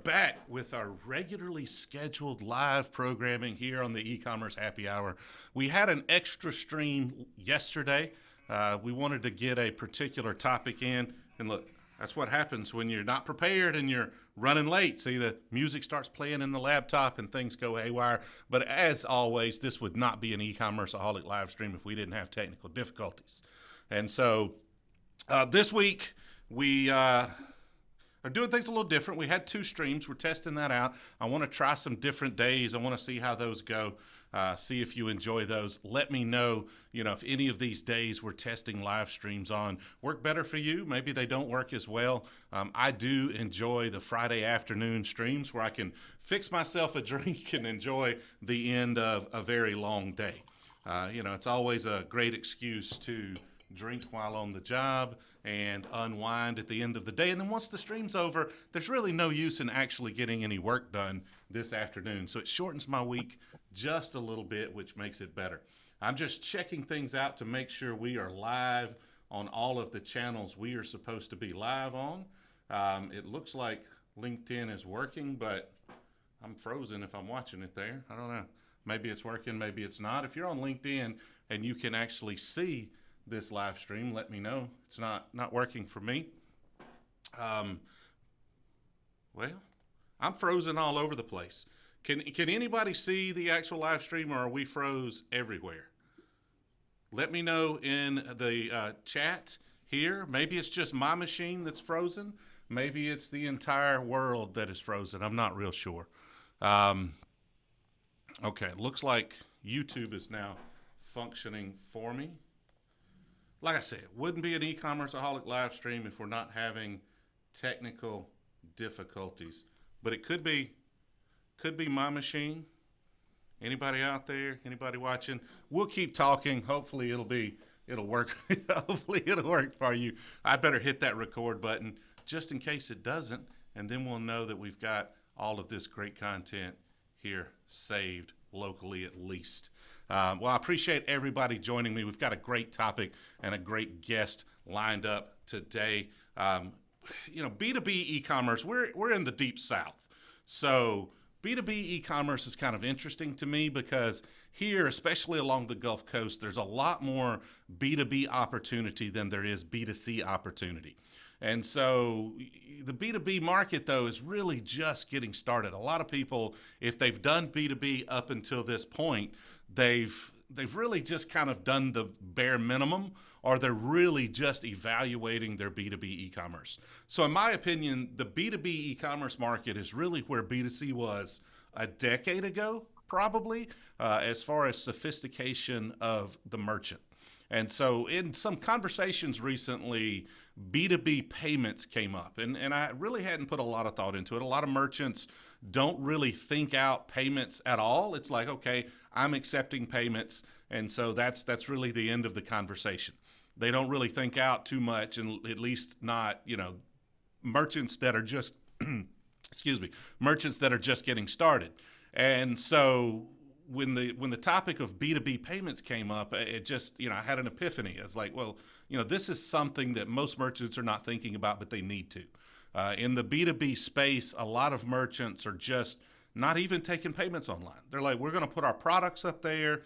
back with our regularly scheduled live programming here on the e-commerce happy hour. We had an extra stream yesterday. We wanted to get a particular topic in, and look, that's what happens when you're not prepared and you're running late. See, the music starts playing in the laptop and things go haywire. But as always, this would not be an e-commerceaholic live stream if we didn't have technical difficulties. And so this week we are doing things a little different. We had 2 streams. We're testing that out. I want to try some different days. I want to see how those go. See if you enjoy those. Let me know, if any of these days we're testing live streams on work better for you. Maybe they don't work as well. I do enjoy the Friday afternoon streams where I can fix myself a drink and enjoy the end of a very long day. It's always a great excuse to drink while on the job and unwind at the end of the day. And then once the stream's over, there's really no use in actually getting any work done this afternoon. So it shortens my week just a little bit, which makes it better. I'm just checking things out to make sure we are live on all of the channels we are supposed to be live on. It looks like LinkedIn is working, but I'm frozen if I'm watching it there. I don't know. Maybe it's working, maybe it's not. If you're on LinkedIn and you can actually see this live stream, let me know. It's not working for me. Well, I'm frozen all over the place. Can anybody see the actual live stream, or are we froze everywhere? Let me know in the chat here. Maybe it's just my machine that's frozen. Maybe it's the entire world that is frozen. I'm not real sure. Okay, looks like YouTube is now functioning for me. Like I said, it wouldn't be an e-commerceaholic live stream if we're not having technical difficulties. But it could be my machine. Anybody out there? Anybody watching? We'll keep talking. Hopefully it'll work. Hopefully it'll work for you. I better hit that record button just in case it doesn't, and then we'll know that we've got all of this great content here saved locally at least. Well, I appreciate everybody joining me. We've got a great topic and a great guest lined up today. B2B e-commerce, we're in the deep south. So B2B e-commerce is kind of interesting to me because here, especially along the Gulf Coast, there's a lot more B2B opportunity than there is B2C opportunity. And so the B2B market, though, is really just getting started. A lot of people, if they've done B2B up until this point, they've really just kind of done the bare minimum, or they're really just evaluating their B2B e-commerce. So in my opinion, the B2B e-commerce market is really where B2C was a decade ago, probably, as far as sophistication of the merchant. And so in some conversations recently, B2B payments came up, and I really hadn't put a lot of thought into it. A lot of merchants don't really think out payments at all. It's like, okay, I'm accepting payments, and so that's really the end of the conversation. They don't really think out too much, and at least not, merchants that are just, merchants that are just getting started. And so when the topic of B2B payments came up, it just, I had an epiphany. I was like, well, this is something that most merchants are not thinking about, but they need to. In the B2B space, a lot of merchants are just not even taking payments online. They're like, we're going to put our products up there,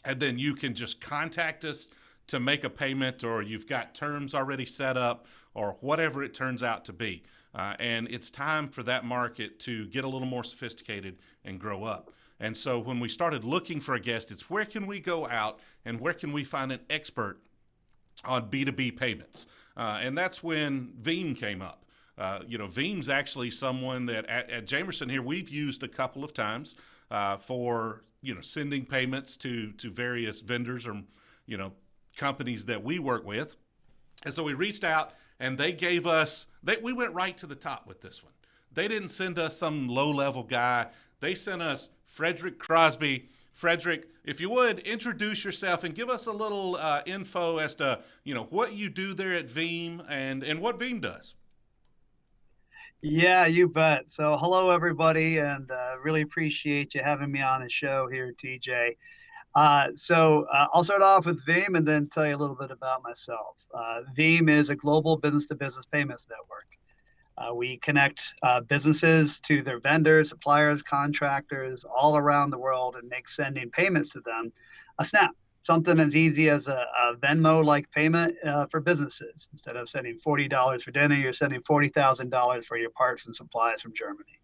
and then you can just contact us to make a payment, or you've got terms already set up, or whatever it turns out to be. And it's time for that market to get a little more sophisticated and grow up. And so when we started looking for a guest, it's where can we go out and where can we find an expert on B2B payments? And that's when Veem came up. Veem's actually someone that at Jamerson here, we've used a couple of times for, sending payments to various vendors or, companies that we work with. And so we reached out and they gave us, we went right to the top with this one. They didn't send us some low-level guy. They sent us Frederick Crosby. Frederick, if you would, introduce yourself and give us a little info as to, what you do there at Veem and what Veem does. Yeah, you bet. So hello, everybody, and really appreciate you having me on the show here, TJ. I'll start off with Veem and then tell you a little bit about myself. Veem is a global business-to-business payments network. We connect businesses to their vendors, suppliers, contractors all around the world and make sending payments to them a snap. Something as easy as a Venmo-like payment for businesses. Instead of sending $40 for dinner, you're sending $40,000 for your parts and supplies from Germany.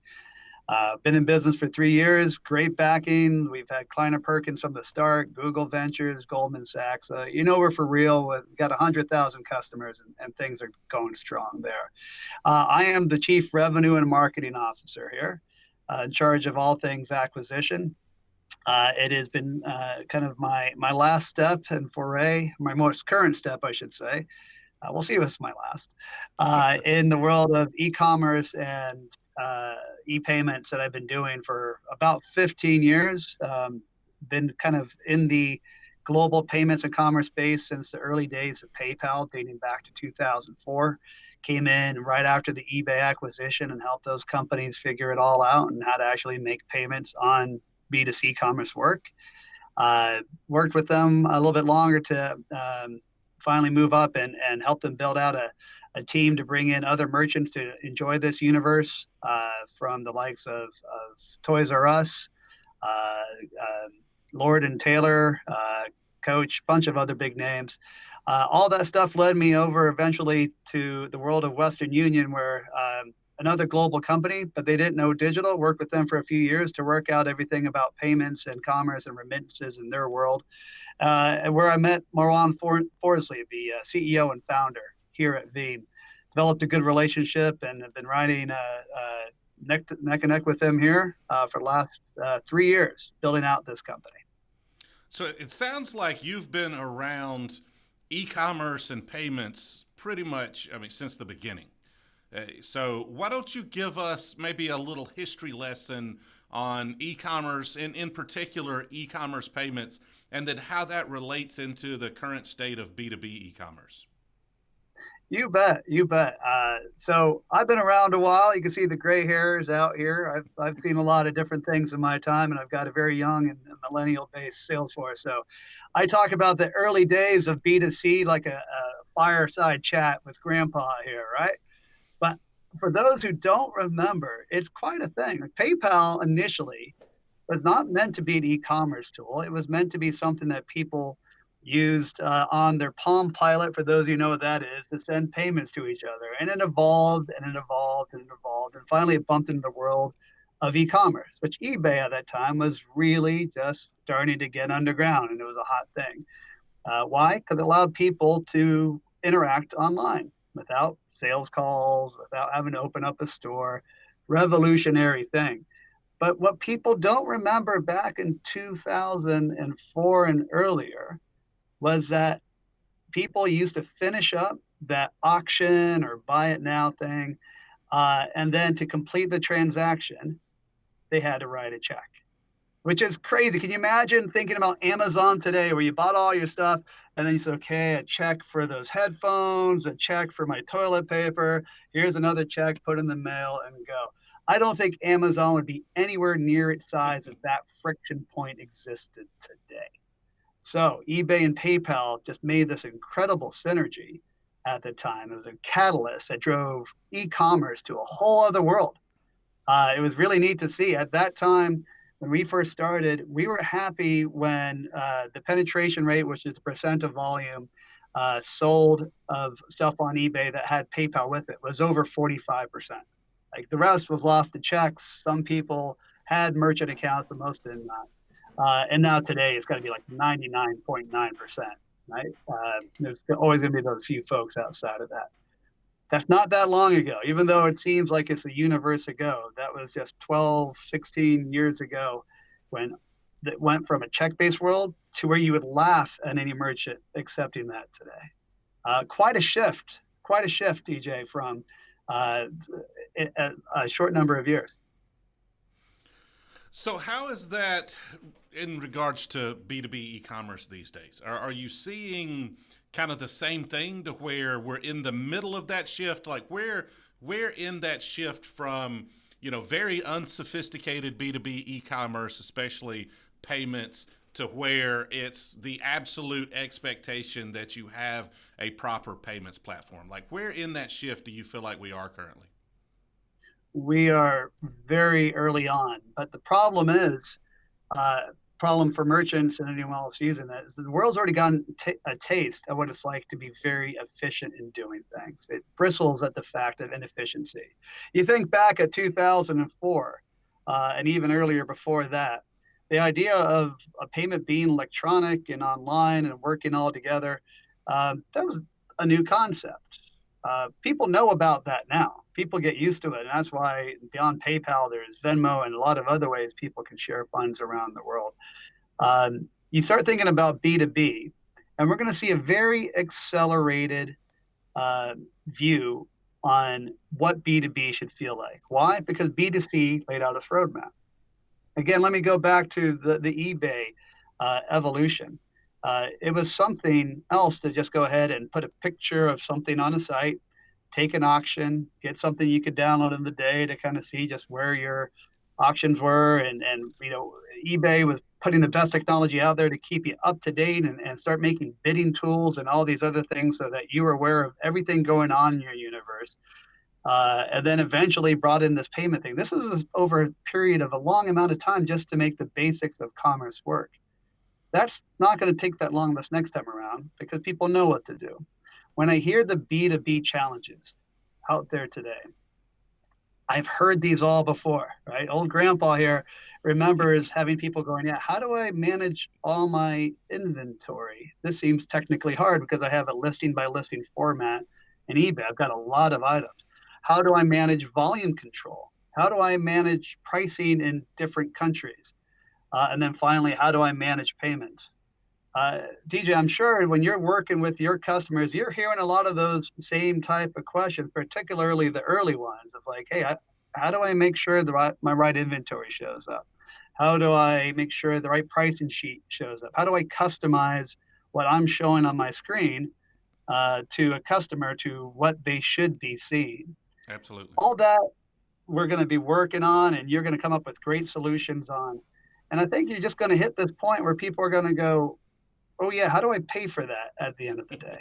Been in business for 3 years, great backing. We've had Kleiner Perkins from the start, Google Ventures, Goldman Sachs. We're for real. We've got 100,000 customers, and things are going strong there. I am the Chief Revenue and Marketing Officer here, in charge of all things acquisition. It has been kind of my last step and foray, my most current step, I should say. We'll see if it's my last in the world of e-commerce and e-payments that I've been doing for about 15 years. Been kind of in the global payments and commerce space since the early days of PayPal, dating back to 2004. Came in right after the eBay acquisition and helped those companies figure it all out and how to actually make payments on B2C commerce work. Worked with them a little bit longer to finally move up and help them build out a team to bring in other merchants to enjoy this universe, from the likes of Toys R Us, Lord and Taylor, Coach, bunch of other big names. All that stuff led me over eventually to the world of Western Union, where another global company, but they didn't know digital, worked with them for a few years to work out everything about payments and commerce and remittances in their world, where I met Marwan Forsley, the CEO and founder here at Veem. Developed a good relationship and have been riding neck and neck with them here for the last 3 years, building out this company. So it sounds like you've been around e-commerce and payments pretty much, since the beginning. So why don't you give us maybe a little history lesson on e-commerce, and in particular e-commerce payments, and then how that relates into the current state of B2B e-commerce? You bet, you bet. So I've been around a while. You can see the gray hairs out here. I've seen a lot of different things in my time, and I've got a very young and millennial-based sales force. So I talk about the early days of B2C like a fireside chat with Grandpa here, right? But for those who don't remember, it's quite a thing. Like PayPal initially was not meant to be an e-commerce tool. It was meant to be something that people used on their Palm Pilot, for those of you know what that is, to send payments to each other. And it evolved and it evolved and it evolved. And finally, it bumped into the world of e-commerce, which eBay at that time was really just starting to get underground, and it was a hot thing. Why? Because it allowed people to interact online without sales calls, without having to open up a store. Revolutionary thing. But what people don't remember back in 2004 and earlier was that people used to finish up that auction or buy it now thing. And then to complete the transaction, they had to write a check, which is crazy. Can you imagine thinking about Amazon today, where you bought all your stuff and then you said, okay, a check for those headphones, a check for my toilet paper, here's another check, put in the mail and go. I don't think Amazon would be anywhere near its size if that friction point existed today. So eBay and PayPal just made this incredible synergy at the time. It was a catalyst that drove e-commerce to a whole other world. It was really neat to see. At that time, when we first started, we were happy when the penetration rate, which is the percent of volume sold of stuff on eBay that had PayPal with it, was over 45%. Like the rest was lost to checks. Some people had merchant accounts, but most did not. And now today it's got to be like 99.9%, right? There's always going to be those few folks outside of that. That's not that long ago, even though it seems like it's a universe ago. That was just 12, 16 years ago when it went from a check-based world to where you would laugh at any merchant accepting that today. Quite a shift, DJ, from a short number of years. So how is that in regards to B2B e-commerce these days? Are you seeing kind of the same thing, to where we're in the middle of that shift? Like where in that shift from, very unsophisticated B2B e-commerce, especially payments, to where it's the absolute expectation that you have a proper payments platform? Like where in that shift do you feel like we are currently? We are very early on, but the problem is, uh, problem for merchants and anyone else using it is the world's already gotten a taste of what it's like to be very efficient in doing things. It bristles at the fact of inefficiency. You think back at 2004, and even earlier before that, the idea of a payment being electronic and online and working all together, that was a new concept. People know about that now. People get used to it, and that's why beyond PayPal, there's Venmo and a lot of other ways people can share funds around the world. You start thinking about B2B, and we're going to see a very accelerated uh, view on what B2B should feel like. Why? Because B2C laid out its roadmap. Again, let me go back to the eBay evolution. It was something else to just go ahead and put a picture of something on a site, take an auction, get something you could download in the day to kind of see just where your auctions were. And eBay was putting the best technology out there to keep you up to date and start making bidding tools and all these other things so that you were aware of everything going on in your universe. And then eventually brought in this payment thing. This is over a period of a long amount of time just to make the basics of commerce work. That's not going to take that long this next time around because people know what to do. When I hear the B2B challenges out there today, I've heard these all before, right? Old grandpa here remembers having people going, yeah, how do I manage all my inventory? This seems technically hard because I have a listing by listing format in eBay. I've got a lot of items. How do I manage volume control? How do I manage pricing in different countries? And then finally, how do I manage payments? DJ, I'm sure when you're working with your customers, you're hearing a lot of those same type of questions, particularly the early ones of like, hey, how do I make sure my right inventory shows up? How do I make sure the right pricing sheet shows up? How do I customize what I'm showing on my screen to a customer to what they should be seeing? Absolutely. All that we're going to be working on, and you're going to come up with great solutions on. And I think you're just going to hit this point where people are going to go, oh yeah, how do I pay for that at the end of the day?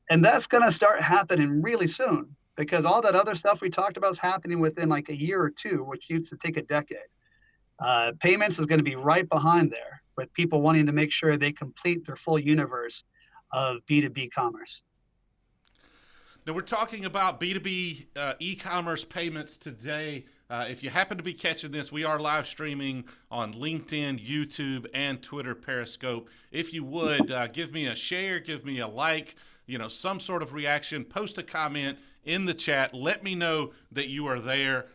And that's going to start happening really soon because all that other stuff we talked about is happening within like a year or two, which used to take a decade. Payments is going to be right behind there with people wanting to make sure they complete their full universe of B2B commerce. Now, we're talking about B2B e-commerce payments today. If you happen to be catching this, we are live streaming on LinkedIn, YouTube, and Twitter Periscope. If you would, give me a share, give me a like, some sort of reaction, post a comment in the chat. Let me know that you are there,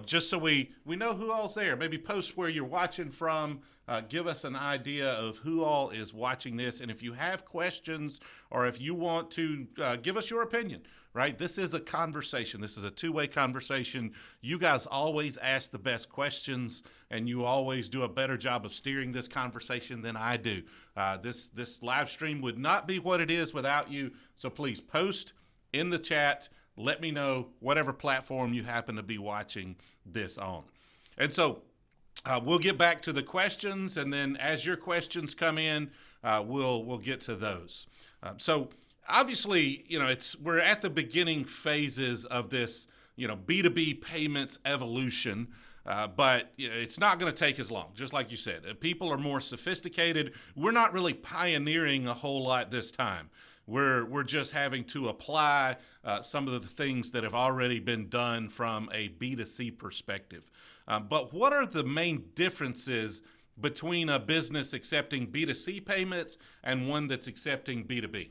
just so we know who all's there. Maybe post where you're watching from. Give us an idea of who all is watching this. And if you have questions or if you want to give us your opinion, right? This is a conversation. This is a two-way conversation. You guys always ask the best questions, and you always do a better job of steering this conversation than I do. This live stream would not be what it is without you. So please post in the chat. Let me know whatever platform you happen to be watching this on. And so we'll get back to the questions, and then as your questions come in, we'll get to those. So obviously, we're at the beginning phases of this, B2B payments evolution. But it's not going to take as long, just like you said. People are more sophisticated. We're not really pioneering a whole lot this time. We're just having to apply some of the things that have already been done from a B2C perspective. But what are the main differences between a business accepting B2C payments and one that's accepting B2B?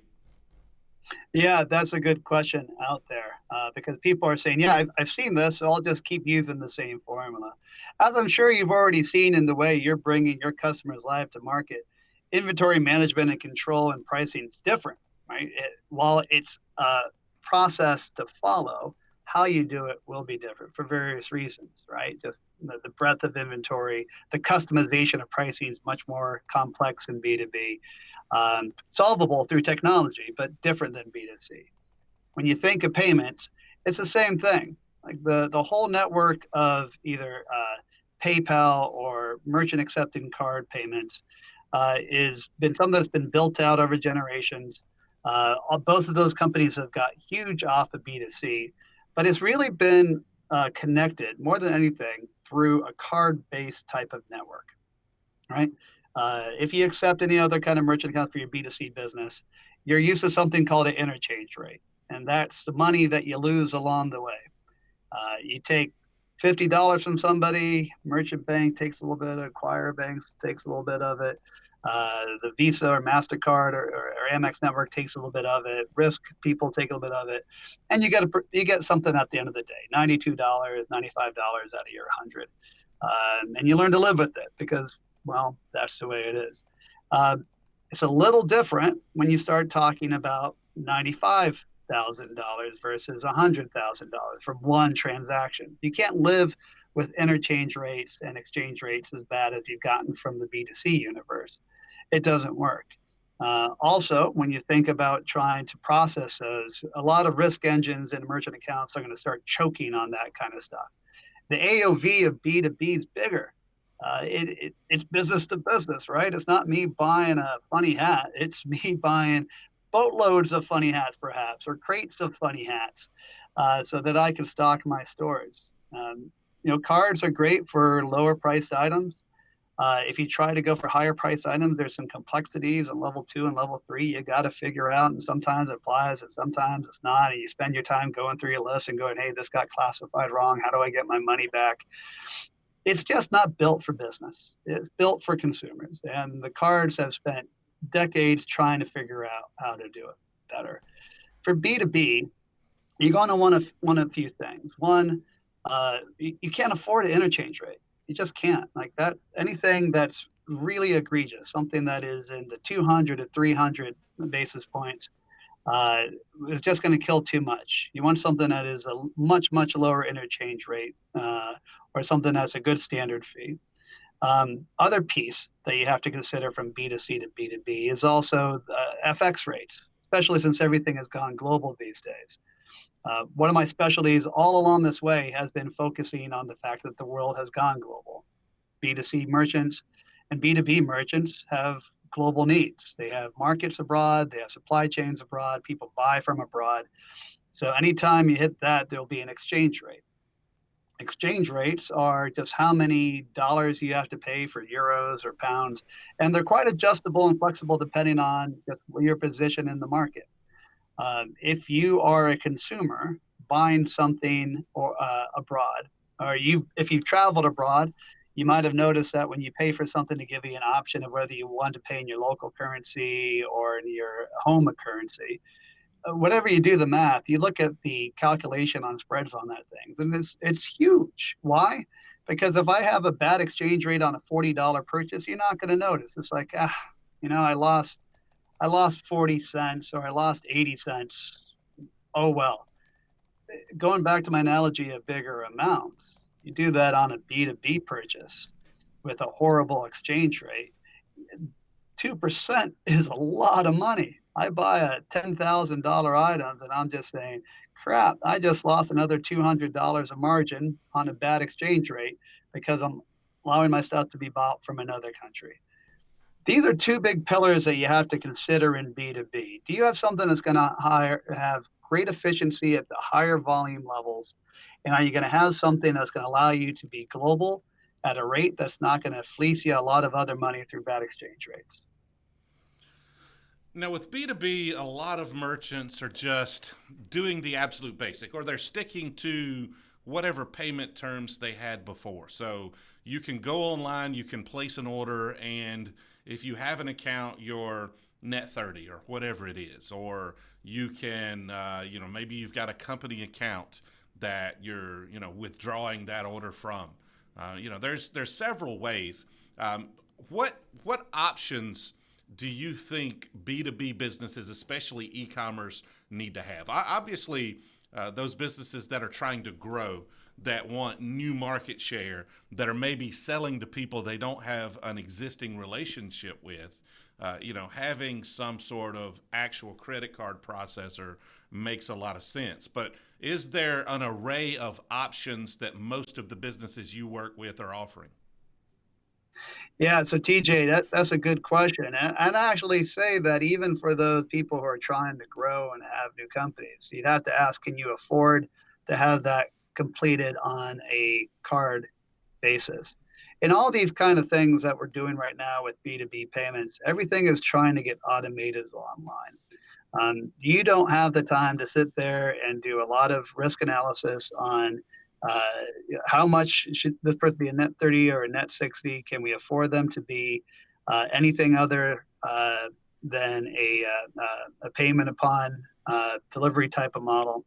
Yeah, that's a good question out there because people are saying, yeah, I've seen this, so I'll just keep using the same formula. As I'm sure you've already seen in the way you're bringing your customers live to market, inventory management and control and pricing is different, right? While it's a process to follow, how you do it will be different for various reasons, right? Just the breadth of inventory, the customization of pricing is much more complex in B2B. Solvable through technology, but different than B2C. When you think of payments, it's the same thing. Like the whole network of either PayPal or merchant accepting card payments is been something that's been built out over generations. Both of those companies have got huge off of B2C, but it's really been connected more than anything through a card-based type of network, right? If you accept any other kind of merchant account for your B2C business, you're used to something called an interchange rate, and that's the money that you lose along the way. You take $50 from somebody, merchant bank takes a little bit, acquirer banks takes a little bit of it. The Visa or MasterCard or Amex network takes a little bit of it. Risk people take a little bit of it. And you get something at the end of the day, $92, $95 out of your 100. And you learn to live with it because, well, that's the way it is. Uh, it's a little different when you start talking about $95,000 versus $100,000 from one transaction. You can't live with interchange rates and exchange rates as bad as you've gotten from the B2C universe. It doesn't work. Also, when you think about trying to process those, a lot of risk engines and merchant accounts are going to start choking on that kind of stuff. The AOV of B2B is bigger. It's business to business, right? It's not me buying a funny hat. It's me buying boatloads of funny hats, perhaps, or crates of funny hats, so that I can stock my stores. Cards are great for lower priced items. If you try to go for higher price items, there's some complexities in level 2 and level 3 you got to figure out, and sometimes it applies and sometimes it's not, and you spend your time going through your list and going, hey, this got classified wrong, how do I get my money back? It's just not built for business. It's built for consumers, and the cards have spent decades trying to figure out how to do it better. For B2B, you're going to want a few things. One, you can't afford an interchange rate. You just can't. Like that, anything that's really egregious, something that is in the 200 to 300 basis points, is just going to kill too much. You want something that is a much, much lower interchange rate, or something that's a good standard fee. Other piece that you have to consider from B2C to B2B is also FX rates, especially since everything has gone global these days. One of my specialties all along this way has been focusing on the fact that the world has gone global. B2C merchants and B2B merchants have global needs. They have markets abroad, they have supply chains abroad, people buy from abroad. So anytime you hit that, there'll be an exchange rate. Exchange rates are just how many dollars you have to pay for euros or pounds, and they're quite adjustable and flexible depending on your position in the market. If you are a consumer buying something abroad, or if you've traveled abroad, you might have noticed that when you pay for something to give you an option of whether you want to pay in your local currency or in your home currency. Whatever you do the math, you look at the calculation on spreads on that thing, and it's huge. Why? Because if I have a bad exchange rate on a $40 purchase, you're not going to notice. It's like, I lost 40 cents or I lost 80 cents. Oh, well. Going back to my analogy of bigger amounts, you do that on a B2B purchase with a horrible exchange rate, 2% is a lot of money. I buy a $10,000 item and I'm just saying, crap, I just lost another $200 of margin on a bad exchange rate because I'm allowing my stuff to be bought from another country. These are two big pillars that you have to consider in B2B. Do you have something that's going to have great efficiency at the higher volume levels? And are you going to have something that's going to allow you to be global at a rate that's not going to fleece you a lot of other money through bad exchange rates? Now, with B2B, a lot of merchants are just doing the absolute basic, or they're sticking to whatever payment terms they had before. So you can go online, you can place an order, and if you have an account, you're net 30 or whatever it is. Or you can, maybe you've got a company account that you're, withdrawing that order from. There's several ways. What options do you think B2B businesses, especially e-commerce, need to have? Obviously, those businesses that are trying to grow, that want new market share, that are maybe selling to people they don't have an existing relationship with, having some sort of actual credit card processor makes a lot of sense. But is there an array of options that most of the businesses you work with are offering? Yeah, so TJ, that's a good question. And I actually say that even for those people who are trying to grow and have new companies, you'd have to ask, can you afford to have that completed on a card basis. And all these kind of things that we're doing right now with B2B payments, everything is trying to get automated online. You don't have the time to sit there and do a lot of risk analysis on uh, how much should this person be a net 30 or a net 60? Can we afford them to be anything other than a payment upon delivery type of model?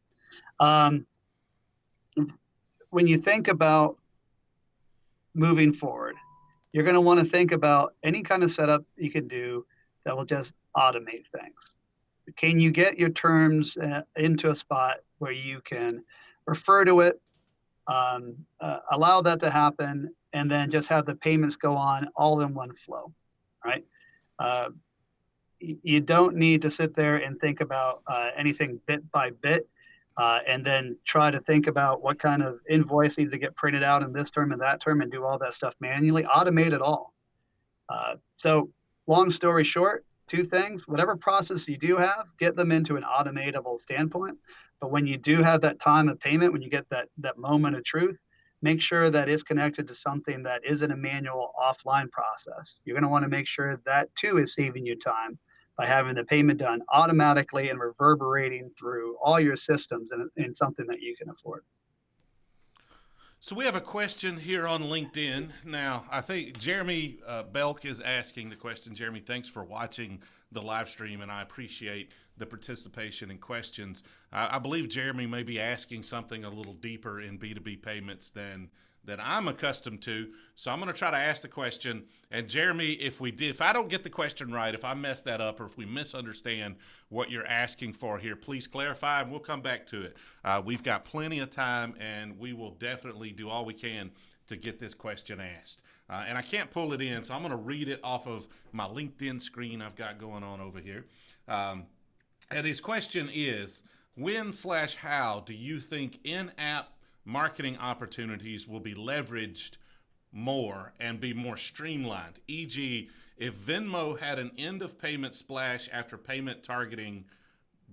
Um, when you think about moving forward, you're going to want to think about any kind of setup you can do that will just automate things. Can you get your terms into a spot where you can refer to it, allow that to happen, and then just have the payments go on all in one flow, right? Uh, you don't need to sit there and think about anything bit by bit, and then try to think about what kind of invoice needs to get printed out in this term and that term and do all that stuff manually. Automate it all. So long story short, two things: whatever process you do have, get them into an automatable standpoint. But when you do have that time of payment, when you get that moment of truth, make sure that it's connected to something that isn't a manual offline process. You're going to want to make sure that too is saving you time by having the payment done automatically and reverberating through all your systems in something that you can afford. So we have a question here on LinkedIn. Now, I think Jeremy Belk is asking the question. Jeremy, thanks for watching the live stream, and I appreciate the participation and questions. I believe Jeremy may be asking something a little deeper in B2B payments than I'm accustomed to. So I'm going to try to ask the question. And Jeremy, if I don't get the question right, if I mess that up, or if we misunderstand what you're asking for here, please clarify, and we'll come back to it. We've got plenty of time, and we will definitely do all we can to get this question asked. And I can't pull it in, so I'm going to read it off of my LinkedIn screen I've got going on over here. And his question is, when/how do you think in-app marketing opportunities will be leveraged more and be more streamlined? E.g., if Venmo had an end of payment splash after payment targeting,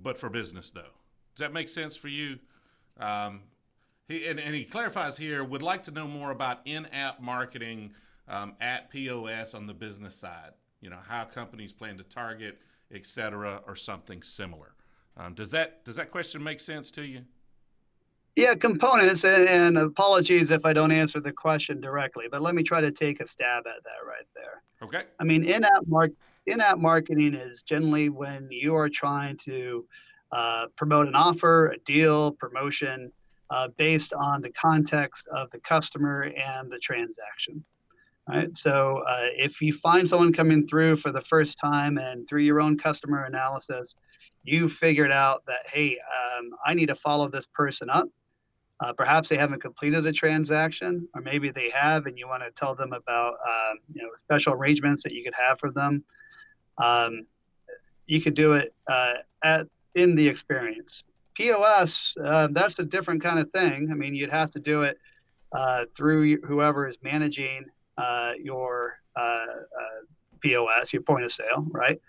but for business though. Does that make sense for you? He clarifies here, would like to know more about in-app marketing at POS on the business side. You know, how companies plan to target, et cetera, or something similar. Does that question make sense to you? Yeah, components, and apologies if I don't answer the question directly, but let me try to take a stab at that right there. Okay. I mean, in-app marketing is generally when you are trying to promote an offer, a deal, promotion based on the context of the customer and the transaction. Right. So if you find someone coming through for the first time and through your own customer analysis, you figured out that, hey, I need to follow this person up. Perhaps they haven't completed a transaction, or maybe they have, and you want to tell them about special arrangements that you could have for them. You could do it in the experience. POS, that's a different kind of thing. I mean, you'd have to do it through whoever is managing your POS, your point of sale, right?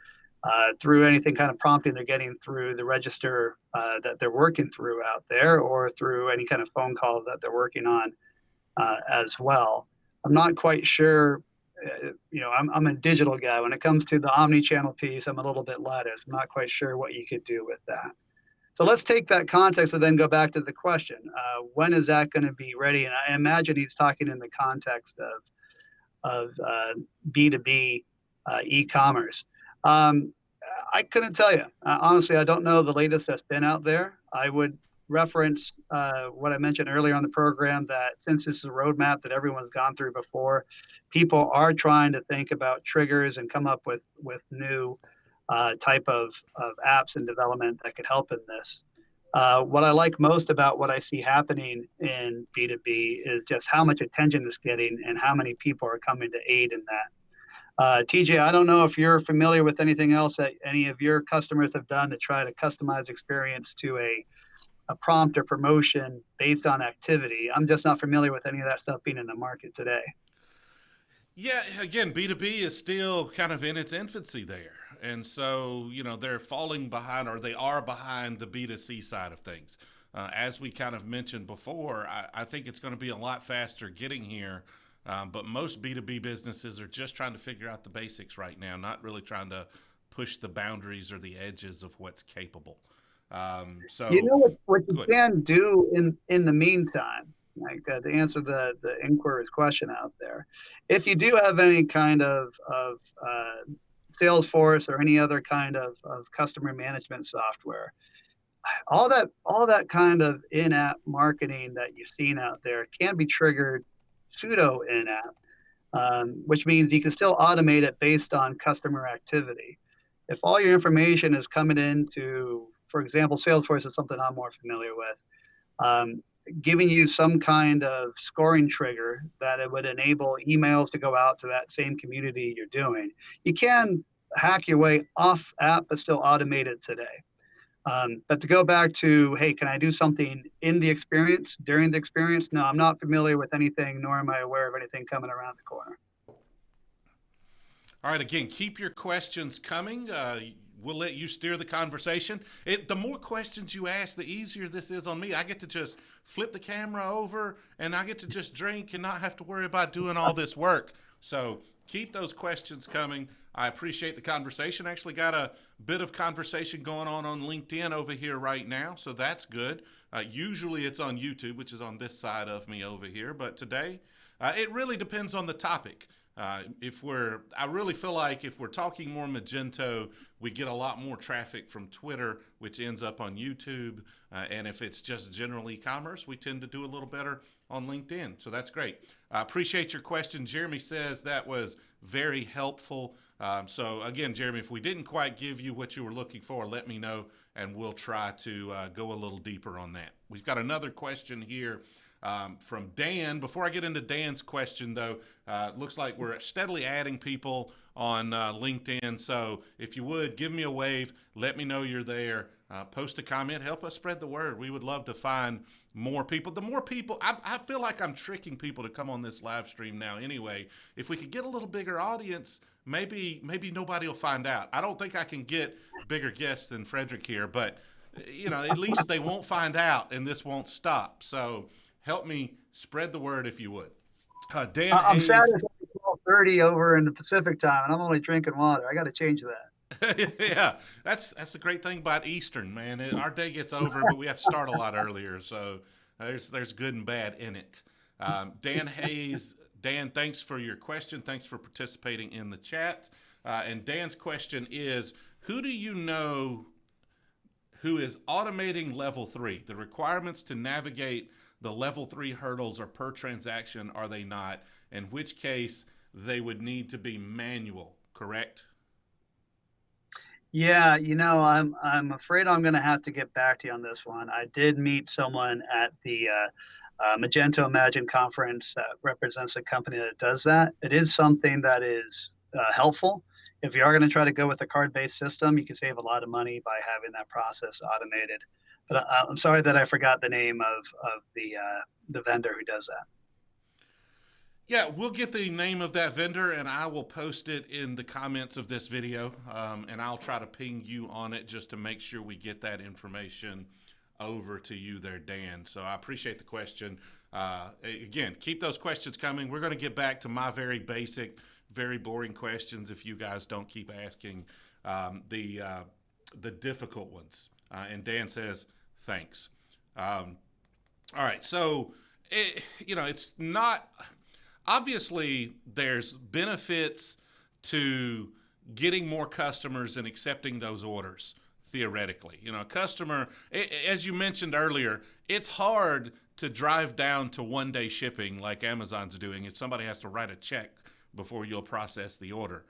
Through anything kind of prompting they're getting through the register that they're working through out there, or through any kind of phone call that they're working on as well. I'm not quite sure. I'm a digital guy. When it comes to the omni-channel piece, I'm a little bit lattice. I'm not quite sure what you could do with that. So let's take that context and then go back to the question. When is that going to be ready? And I imagine he's talking in the context of B2B e-commerce. I couldn't tell you. Honestly, I don't know the latest that's been out there. I would reference what I mentioned earlier on the program, that since this is a roadmap that everyone's gone through before, people are trying to think about triggers and come up with new type of apps and development that could help in this. What I like most about what I see happening in B2B is just how much attention it's getting and how many people are coming to aid in that. TJ, I don't know if you're familiar with anything else that any of your customers have done to try to customize experience to a prompt or promotion based on activity. I'm just not familiar with any of that stuff being in the market today. Yeah, again, B2B is still kind of in its infancy there. And so, they're falling behind, or they are behind the B2C side of things. as we kind of mentioned before, I think it's going to be a lot faster getting here. But most B2B businesses are just trying to figure out the basics right now, not really trying to push the boundaries or the edges of what's capable. You So, know what you good. can do in the meantime, like to answer the inquirer's question out there, if you do have any kind of Salesforce or any other kind of customer management software, all that kind of in-app marketing that you've seen out there can be triggered pseudo in-app, which means you can still automate it based on customer activity. If all your information is coming into, for example, Salesforce is something I'm more familiar with, um, giving you some kind of scoring trigger that it would enable emails to go out to that same community you're doing. You can hack your way off app, but still automate it today. But to go back to, hey, can I do something in the experience, during the experience? No, I'm not familiar with anything, nor am I aware of anything coming around the corner. All right, again, keep your questions coming. We'll let you steer the conversation. The more questions you ask, the easier this is on me. I get to just flip the camera over and I get to just drink and not have to worry about doing all this work. So keep those questions coming. I appreciate the conversation. Actually got a bit of conversation going on LinkedIn over here right now, so that's good. Usually it's on YouTube, which is on this side of me over here, but today it really depends on the topic. I really feel like if we're talking more Magento, we get a lot more traffic from Twitter, which ends up on YouTube. And if it's just general e-commerce, we tend to do a little better on LinkedIn. So that's great. I appreciate your question. Jeremy says that was very helpful. So again, Jeremy, if we didn't quite give you what you were looking for, let me know and we'll try to go a little deeper on that. We've got another question here. From Dan. Before I get into Dan's question, though, looks like we're steadily adding people on LinkedIn. So if you would, give me a wave. Let me know you're there. Post a comment. Help us spread the word. We would love to find more people. The more people, I feel like I'm tricking people to come on this live stream now anyway. If we could get a little bigger audience, maybe nobody will find out. I don't think I can get bigger guests than Frederick here, but at least they won't find out and this won't stop. So help me spread the word if you would. Dan I'm Hayes. sad it's 12:30 over in the Pacific time, and I'm only drinking water. I got to change that. Yeah, that's the great thing about Eastern, man. Our day gets over, but we have to start a lot earlier. So there's good and bad in it. Dan Hayes. Dan, thanks for your question. Thanks for participating in the chat. And Dan's question is, who do you know who is automating level 3? The requirements to navigate the level 3 hurdles are per transaction, are they not? In which case, they would need to be manual, correct? Yeah, I'm afraid I'm going to have to get back to you on this one. I did meet someone at the Magento Imagine conference that represents a company that does that. It is something that is helpful. If you are going to try to go with a card-based system, you can save a lot of money by having that process automated. But I'm sorry that I forgot the name of the vendor who does that. Yeah, we'll get the name of that vendor and I will post it in the comments of this video. And I'll try to ping you on it just to make sure we get that information over to you there, Dan. So I appreciate the question. Again, keep those questions coming. We're going to get back to my very basic, very boring questions if you guys don't keep asking the difficult ones. And Dan says, thanks. All right, so it's not obviously there's benefits to getting more customers and accepting those orders theoretically. A customer, as you mentioned earlier, it's hard to drive down to 1-day shipping like Amazon's doing if somebody has to write a check before you'll process the order.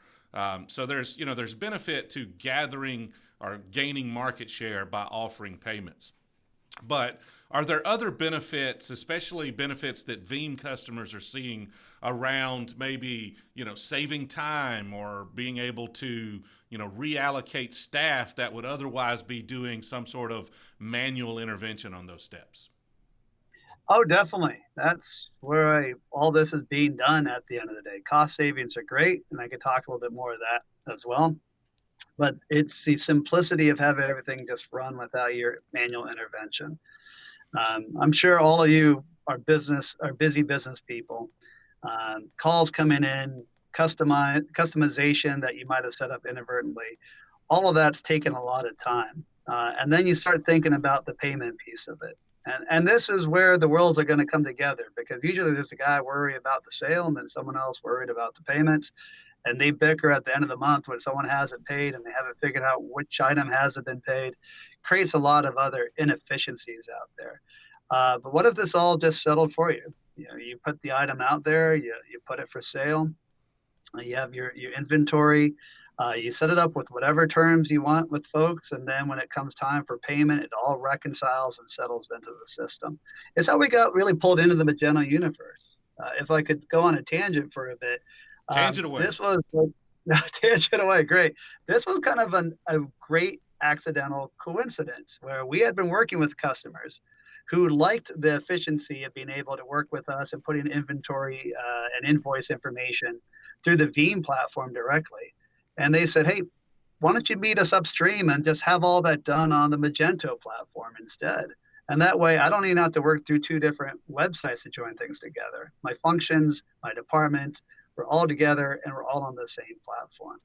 So there's benefit to gathering or gaining market share by offering payments. But are there other benefits, especially benefits that Veem customers are seeing around maybe, saving time or being able to, reallocate staff that would otherwise be doing some sort of manual intervention on those steps? Oh, definitely. That's where all this is being done at the end of the day. Cost savings are great, and I can talk a little bit more of that as well. But it's the simplicity of having everything just run without your manual intervention. I'm sure all of you are busy business people. Calls coming in, customization that you might have set up inadvertently. All of that's taken a lot of time. And then you start thinking about the payment piece of it. And this is where the worlds are going to come together, because usually there's a guy worried about the sale and then someone else worried about the payments. And they bicker at the end of the month when someone hasn't paid and they haven't figured out which item hasn't been paid. Creates a lot of other inefficiencies out there. But what if this all just settled for you? You know, you put the item out there, you put it for sale, you have your inventory, you set it up with whatever terms you want with folks, and then when it comes time for payment, it all reconciles and settles into the system. It's how we got really pulled into the Magento universe. If I could go on a tangent for a bit, Tangent away. this was tangent away. Great. This was kind of a great accidental coincidence where we had been working with customers who liked the efficiency of being able to work with us and putting inventory and invoice information through the Veem platform directly. And they said, hey, why don't you meet us upstream and just have all that done on the Magento platform instead? And that way, I don't even have to work through two different websites to join things together. My functions, my departments, we're all together and we're all on the same platform.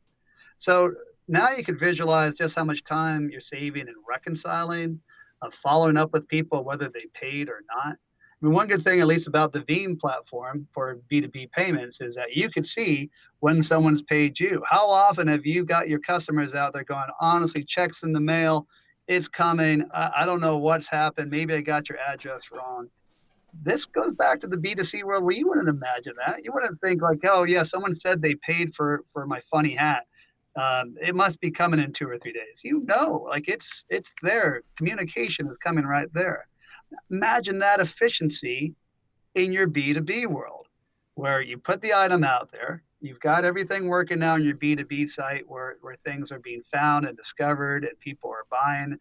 So now you can visualize just how much time you're saving in reconciling, following up with people, whether they paid or not. I mean, one good thing, at least about the Veem platform for B2B payments, is that you can see when someone's paid you. How often have you got your customers out there going, honestly, checks in the mail, it's coming. I don't know what's happened. Maybe I got your address wrong. This goes back to the B2C world where you wouldn't imagine that. You wouldn't think like, oh, yeah, someone said they paid for my funny hat. It must be coming in 2 or 3 days. You know, like it's there. Communication is coming right there. Imagine that efficiency in your B2B world, where you put the item out there, you've got everything working now on your B2B site where things are being found and discovered and people are buying.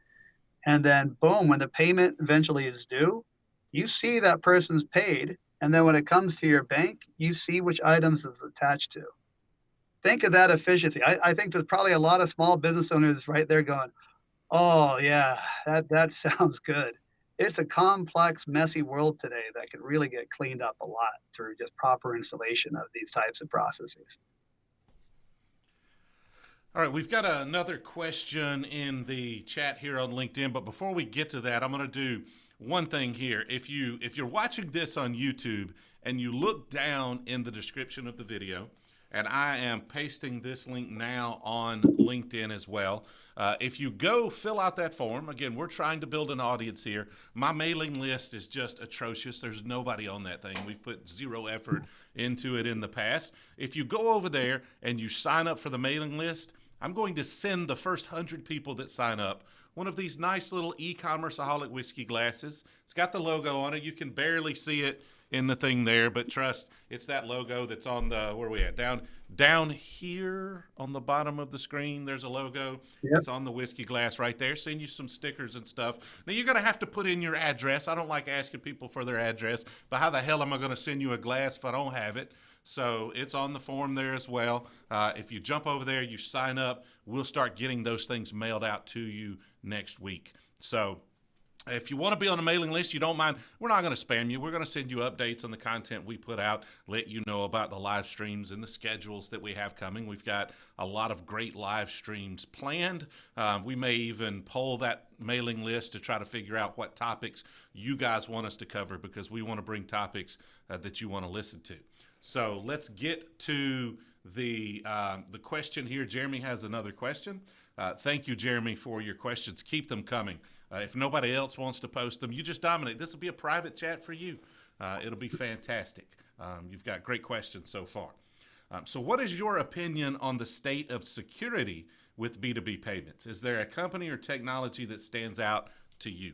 And then boom, when the payment eventually is due, you see that person's paid. And then when it comes to your bank, you see which items it's attached to. Think of that efficiency. I think there's probably a lot of small business owners right there going, oh yeah, that sounds good. It's a complex, messy world today that can really get cleaned up a lot through just proper installation of these types of processes. All right, we've got another question in the chat here on LinkedIn, but before we get to that, I'm going to do one thing here. If you're watching this on YouTube and you look down in the description of the video, and I am pasting this link now on LinkedIn as well. If you go fill out that form, again, we're trying to build an audience here. My mailing list is just atrocious. There's nobody on that thing. We've put zero effort into it in the past. If you go over there and you sign up for the mailing list, I'm going to send the first 100 people that sign up one of these nice little eCommerceaholic whiskey glasses. It's got the logo on it. You can barely see it in the thing there, but trust, it's that logo that's on the, where are we at? Down here on the bottom of the screen, there's a logo. Yep. It's on the whiskey glass right there. Send you some stickers and stuff. Now, you're going to have to put in your address. I don't like asking people for their address, but how the hell am I going to send you a glass if I don't have it? So it's on the form there as well. If you jump over there, you sign up, we'll start getting those things mailed out to you next week. So if you want to be on a mailing list, you don't mind, we're not going to spam you. We're going to send you updates on the content we put out, let you know about the live streams and the schedules that we have coming. We've got a lot of great live streams planned. We may even poll that mailing list to try to figure out what topics you guys want us to cover, because we want to bring topics that you want to listen to. So let's get to the question here. Jeremy has another question. Thank you, Jeremy, for your questions. Keep them coming. If nobody else wants to post them, you just dominate. This will be a private chat for you. It'll be fantastic. You've got great questions so far. So what is your opinion on the state of security with B2B payments? Is there a company or technology that stands out to you?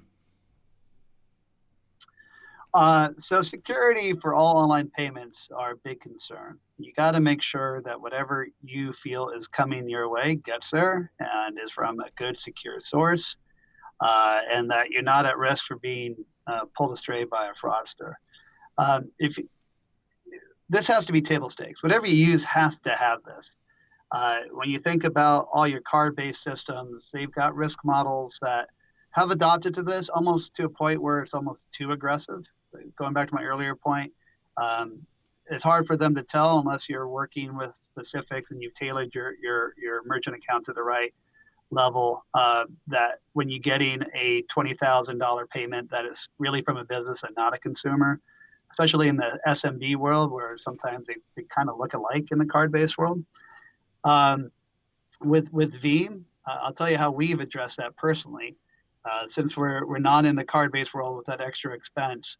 So security for all online payments are a big concern. You got to make sure that whatever you feel is coming your way gets there and is from a good, secure source, and that you're not at risk for being pulled astray by a fraudster. This has to be table stakes. Whatever you use has to have this. When you think about all your card-based systems, they've got risk models that have adopted to this almost to a point where it's almost too aggressive. Going back to my earlier point, um, it's hard for them to tell unless you're working with specifics and you've tailored your merchant account to the right level. That when you're getting a $20,000 payment that is really from a business and not a consumer, especially in the SMB world where sometimes they kind of look alike in the card-based world. Um, with Veem, I'll tell you how we've addressed that personally. Since we're not in the card-based world with that extra expense,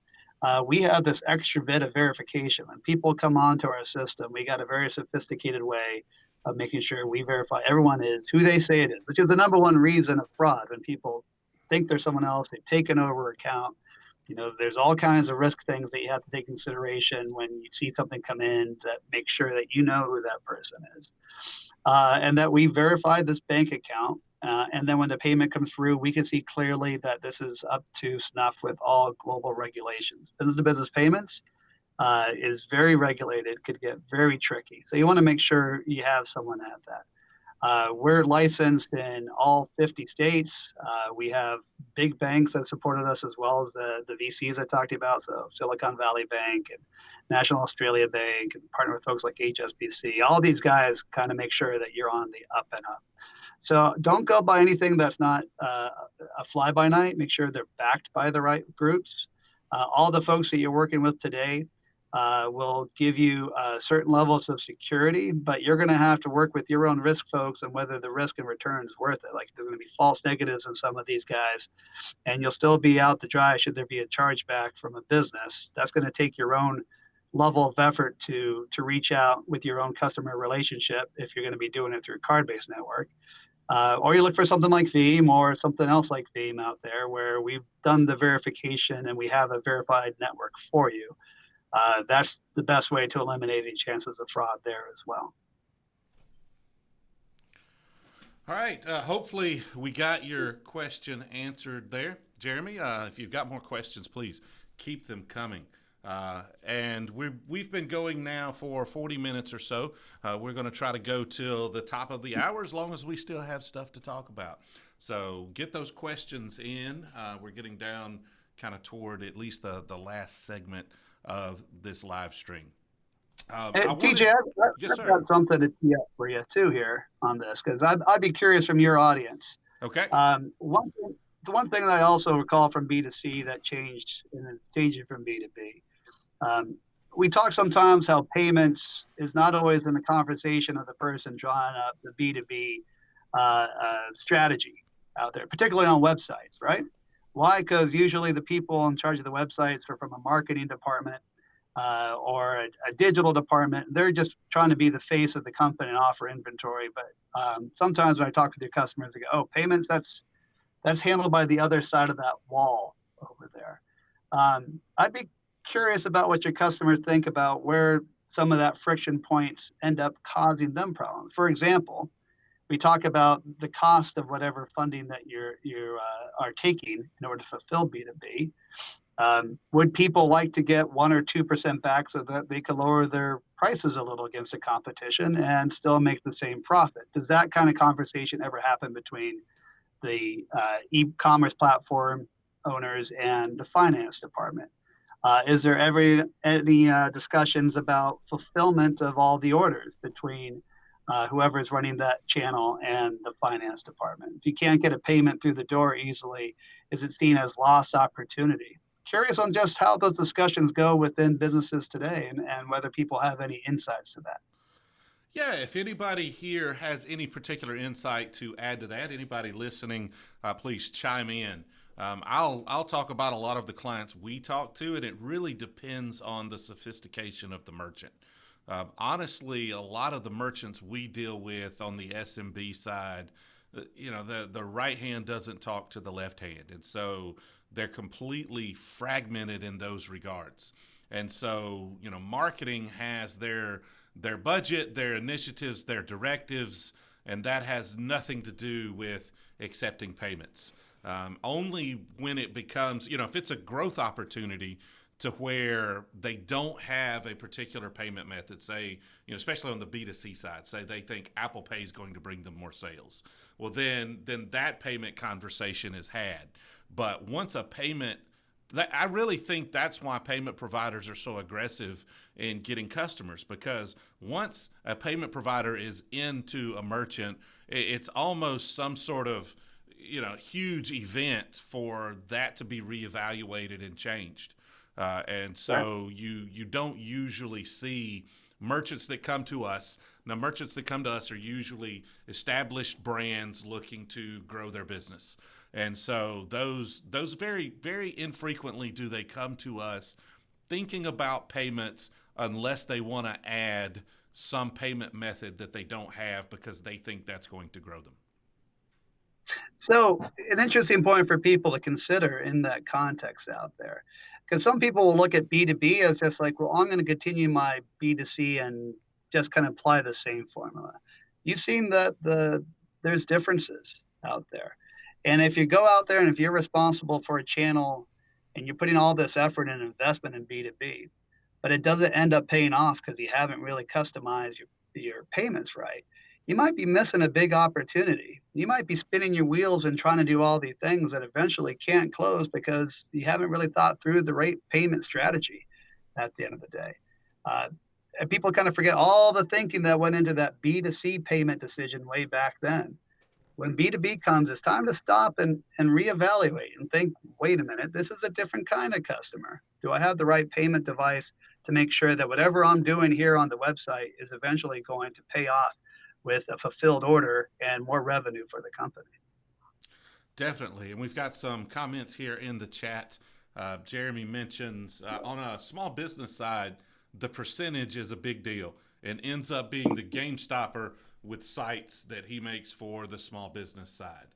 we have this extra bit of verification. When people come onto our system, we got a very sophisticated way of making sure we verify everyone is who they say it is, which is the number one reason of fraud. When people think they're someone else, they've taken over account. There's all kinds of risk things that you have to take consideration when you see something come in that make sure that you know who that person is. And that we verified this bank account. And then when the payment comes through, we can see clearly that this is up to snuff with all global regulations. Business-to-business payments is very regulated, could get very tricky. So you want to make sure you have someone at that. We're licensed in all 50 states. We have big banks that supported us as well as the VCs I talked about. So Silicon Valley Bank and National Australia Bank, and partner with folks like HSBC. All these guys kind of make sure that you're on the up and up. So don't go by anything that's not a fly by night. Make sure they're backed by the right groups. All the folks that you're working with today will give you certain levels of security, but you're going to have to work with your own risk folks and whether the risk and return is worth it. Like there's going to be false negatives in some of these guys, and you'll still be out to dry should there be a chargeback from a business. That's going to take your own level of effort to reach out with your own customer relationship if you're going to be doing it through a card-based network. Or you look for something like Veem or something else like Veem out there where we've done the verification and we have a verified network for you. That's the best way to eliminate any chances of fraud there as well. All right. Hopefully we got your question answered there. Jeremy, if you've got more questions, please keep them coming. And we've been going now for 40 minutes or so. We're going to try to go till the top of the hour as long as we still have stuff to talk about. So get those questions in. We're getting down kind of toward at least the last segment of this live stream. TJ, I've got something to tee up for you too here on this because I'd be curious from your audience. Okay. The one thing that I also recall from B2C that changed and it's changing from B2B. We talk sometimes how payments is not always in the conversation of the person drawing up the B2B strategy out there, particularly on websites, right? Why? Because usually the people in charge of the websites are from a marketing department or a digital department. They're just trying to be the face of the company and offer inventory. But sometimes when I talk with your customers, they go, "Oh, payments, that's handled by the other side of that wall over there." I'd be curious about what your customers think about where some of that friction points end up causing them problems. For example, we talk about the cost of whatever funding that you are taking in order to fulfill B2B. Would people like to get 1 or 2% back so that they can lower their prices a little against the competition and still make the same profit? Does that kind of conversation ever happen between the e-commerce platform owners and the finance department? Is there ever any discussions about fulfillment of all the orders between whoever is running that channel and the finance department? If you can't get a payment through the door easily, is it seen as lost opportunity? Curious on just how those discussions go within businesses today and whether people have any insights to that. Yeah, if anybody here has any particular insight to add to that, anybody listening, please chime in. I'll talk about a lot of the clients we talk to, and it really depends on the sophistication of the merchant. Honestly, a lot of the merchants we deal with on the SMB side, the right hand doesn't talk to the left hand. And so they're completely fragmented in those regards. And so, marketing has their budget, their initiatives, their directives, and that has nothing to do with accepting payments. Only when it becomes, if it's a growth opportunity to where they don't have a particular payment method, say, especially on the B2C side, say they think Apple Pay is going to bring them more sales. Well, then that payment conversation is had. But once a payment, I really think that's why payment providers are so aggressive in getting customers, because once a payment provider is into a merchant, it's almost some sort of huge event for that to be reevaluated and changed. And so you don't usually see merchants that come to us. Now, merchants that come to us are usually established brands looking to grow their business. And so those very, very infrequently do they come to us thinking about payments unless they want to add some payment method that they don't have because they think that's going to grow them. So an interesting point for people to consider in that context out there, because some people will look at B2B as just like, well, I'm going to continue my B2C and just kind of apply the same formula. You've seen that there's differences out there. And if you go out there and if you're responsible for a channel and you're putting all this effort and investment in B2B, but it doesn't end up paying off because you haven't really customized your payments right, you might be missing a big opportunity. You might be spinning your wheels and trying to do all these things that eventually can't close because you haven't really thought through the right payment strategy at the end of the day. And people kind of forget all the thinking that went into that B2C payment decision way back then. When B2B comes, it's time to stop and reevaluate and think, wait a minute, this is a different kind of customer. Do I have the right payment device to make sure that whatever I'm doing here on the website is eventually going to pay off with a fulfilled order and more revenue for the company? Definitely. And we've got some comments here in the chat. Jeremy mentions on a small business side, the percentage is a big deal and ends up being the game stopper with sites that he makes for the small business side.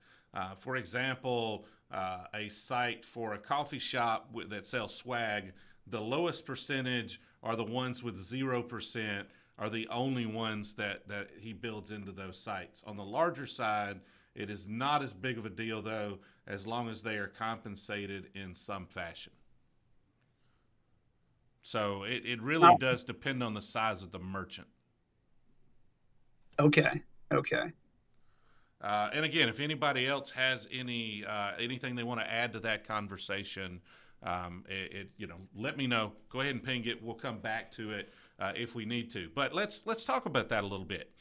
For example, a site for a coffee shop that sells swag, the lowest percentage are the ones with 0%, are the only ones that he builds into those sites. On the larger side, it is not as big of a deal, though, as long as they are compensated in some fashion. So it really does depend on the size of the merchant. Okay. And again, if anybody else has anything they want to add to that conversation, let me know. Go ahead and ping it. We'll come back to it if we need to. But let's talk about that a little bit.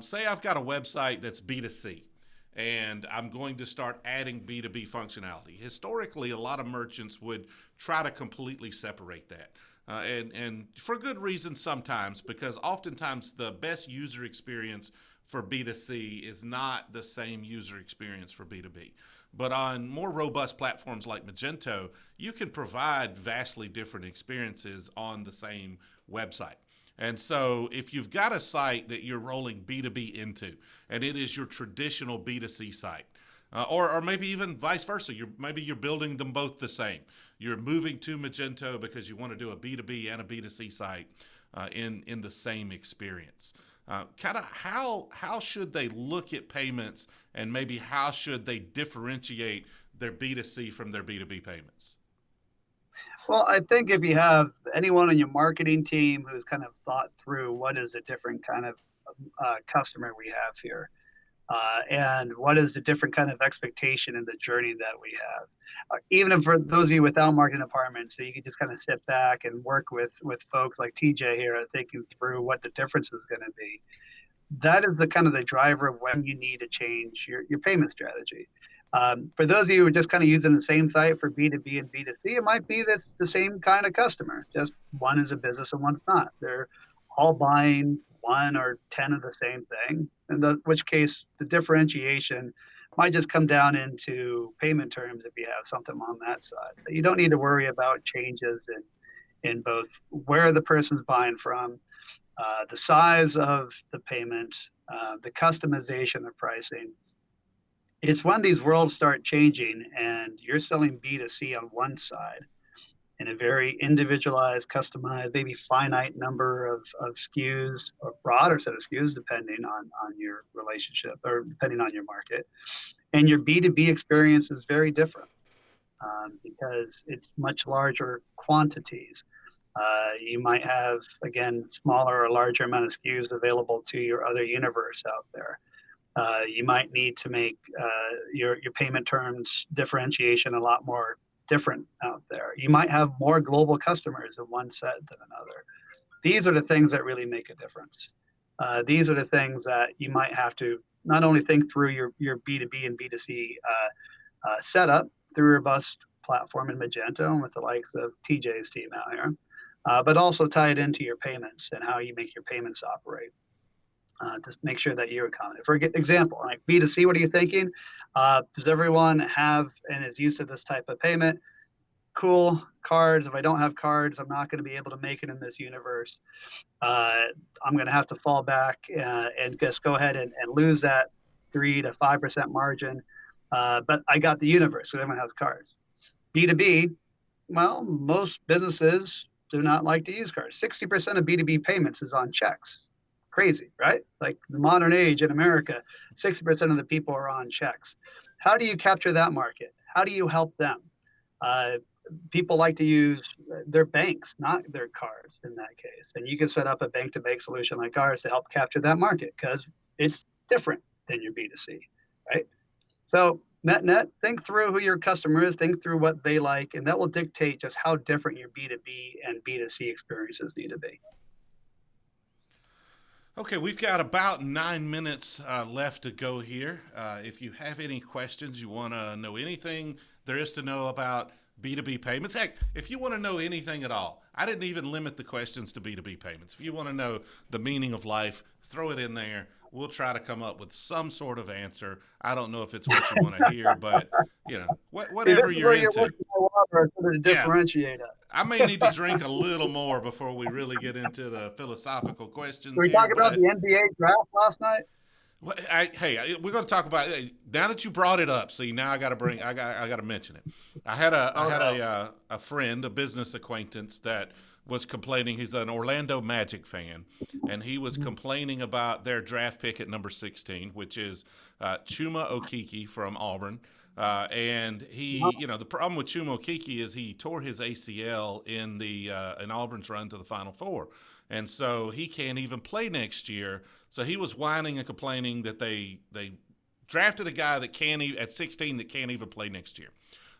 Say I've got a website that's B2C, and I'm going to start adding B2B functionality. Historically, a lot of merchants would try to completely separate that. And for good reason sometimes, because oftentimes the best user experience for B2C is not the same user experience for B2B. But on more robust platforms like Magento, you can provide vastly different experiences on the same website. And so if you've got a site that you're rolling B2B into, and it is your traditional B2C site, or maybe even vice versa, maybe you're building them both the same. You're moving to Magento because you want to do a B2B and a B2C site in the same experience. Kind of how should they look at payments, and maybe how should they differentiate their B2C from their B2B payments? Well, I think if you have anyone on your marketing team who's kind of thought through what is a different kind of customer we have here, and what is the different kind of expectation in the journey that we have. Even for those of you without marketing departments, so you can just kind of sit back and work with folks like TJ here, thinking through what the difference is going to be. That is the kind of the driver of when you need to change your payment strategy. For those of you who are just kind of using the same site for B2B and B2C, it might be that the same kind of customer, just one is a business and one's not. They're all buying 1 or 10 of the same thing, in which case the differentiation might just come down into payment terms if you have something on that side. But you don't need to worry about changes in both where the person's buying from, the size of the payment, the customization of pricing. It's when these worlds start changing and you're selling B2C on one side in a very individualized, customized, maybe finite number of SKUs or broader set of SKUs, depending on your relationship or depending on your market. And your B2B experience is very different. because it's much larger quantities. You might have, again, smaller or larger amount of SKUs available to your other universe out there. You might need to make your payment terms differentiation a lot more different out there. You might have more global customers in one set than another. These are the things that really make a difference. These are the things that you might have to not only think through your B2B and B2C setup through a robust platform in Magento and with the likes of TJ's team out here, but also tie it into your payments and how you make your payments operate. Just make sure that you're accommodated. For example, like B2C, what are you thinking? Does everyone have and is used to this type of payment? Cool. Cards. If I don't have cards, I'm not going to be able to make it in this universe. I'm going to have to fall back and just go ahead and lose that 3 to 5% margin. But I got the universe, so everyone has cards. B2B, well, most businesses do not like to use cards. 60% of B2B payments is on checks. Crazy, right? Like the modern age in America, 60% of the people are on checks. How do you capture that market? How do you help them? People like to use their banks, not their cards in that case. And you can set up a bank-to-bank solution like ours to help capture that market because it's different than your B2C, right? So net, think through who your customer is, think through what they like, and that will dictate just how different your B2B and B2C experiences need to be. Okay, we've got about 9 minutes left to go here. If you have any questions, you want to know anything there is to know about B2B payments. Heck, if you want to know anything at all, I didn't even limit the questions to B2B payments. If you want to know the meaning of life, throw it in there. We'll try to come up with some sort of answer. I don't know if it's what you want to hear, but whatever you're into. Yeah. I may need to drink a little more before we really get into the philosophical questions. Were we talking about the NBA draft last night? Well, we're going to talk about now that you brought it up. See, now I got to mention it. I had a friend, a business acquaintance that was complaining. He's an Orlando Magic fan, and he was complaining about their draft pick at number 16, which is Chuma Okeke from Auburn. And he, the problem with Chuma Okeke is he tore his ACL in Auburn's run to the Final Four, and so he can't even play next year. So he was whining and complaining that they drafted a guy that at 16 that can't even play next year.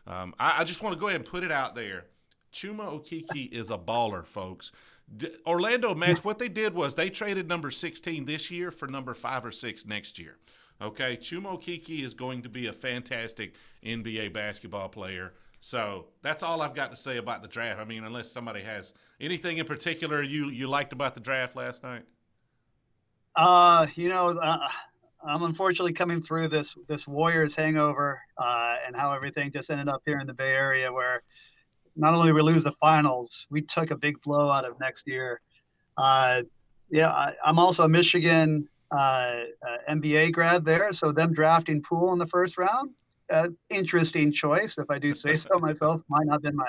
I just want to go ahead and put it out there. Chuma Okeke is a baller, folks. Orlando Magic, what they did was they traded number 16 this year for number 5 or 6 next year. Okay, Chuma Okeke is going to be a fantastic NBA basketball player. So that's all I've got to say about the draft. I mean, unless somebody has anything in particular you liked about the draft last night. I'm unfortunately coming through this Warriors hangover and how everything just ended up here in the Bay Area, where not only did we lose the finals, we took a big blow out of next year. I'm also a Michigan MBA grad there, so them drafting Poole in the first round, interesting choice, if I do say so myself. Might not have been